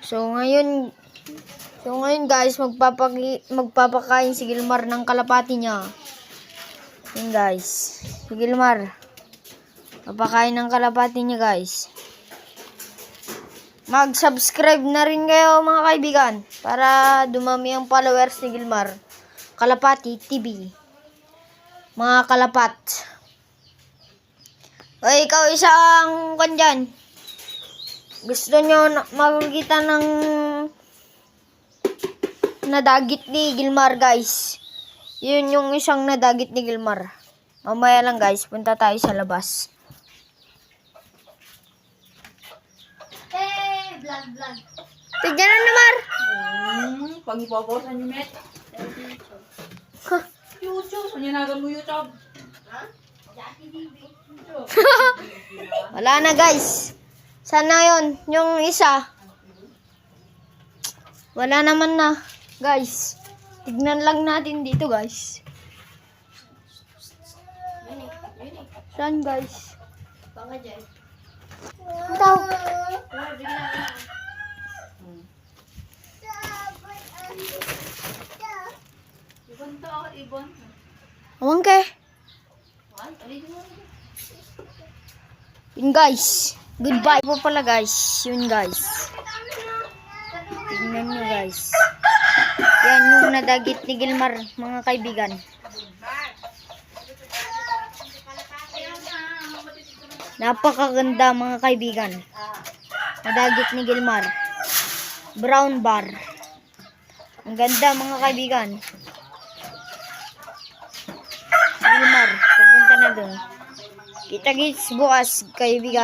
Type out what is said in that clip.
So ngayon guys, magpapakain si Gilmar ng kalapati niya. Yun guys. Si Gilmar. Papakain ng kalapati niya guys. Mag-subscribe na rin kayo mga kaibigan. Para dumami ang followers ni Gilmar. Kalapati TV. Mga kalapat. O ikaw isang kandyan. Gusto nyo makikita ng nadagit ni Gilmar guys. Yun yung isang nadagit ni Gilmar. Mamaya lang guys, punta tayo sa labas. Vlog. Tignan na Mar. Pag ipoposan nyo, Met. YouTube. Panyanagan mo YouTube. Ha? Wala na guys. Sana yon yung isa. Wala naman na guys. Tignan lang natin dito guys. Saan guys? Baka dyan. Ito. Ibon to ako, ibon. Awang ke. Ay, alin mo. Yun guys. Goodbye po pala guys. Yun guys. Tignan nyo guys. Yan yung nadagit ni Gilmar mga kaibigan. Napakaganda mga kaibigan. Nadagit ni Gilmar. Brown bar. Ang ganda mga kaibigan. Gilmar, pupunta na dun. Kita-kits bukas kaibigan.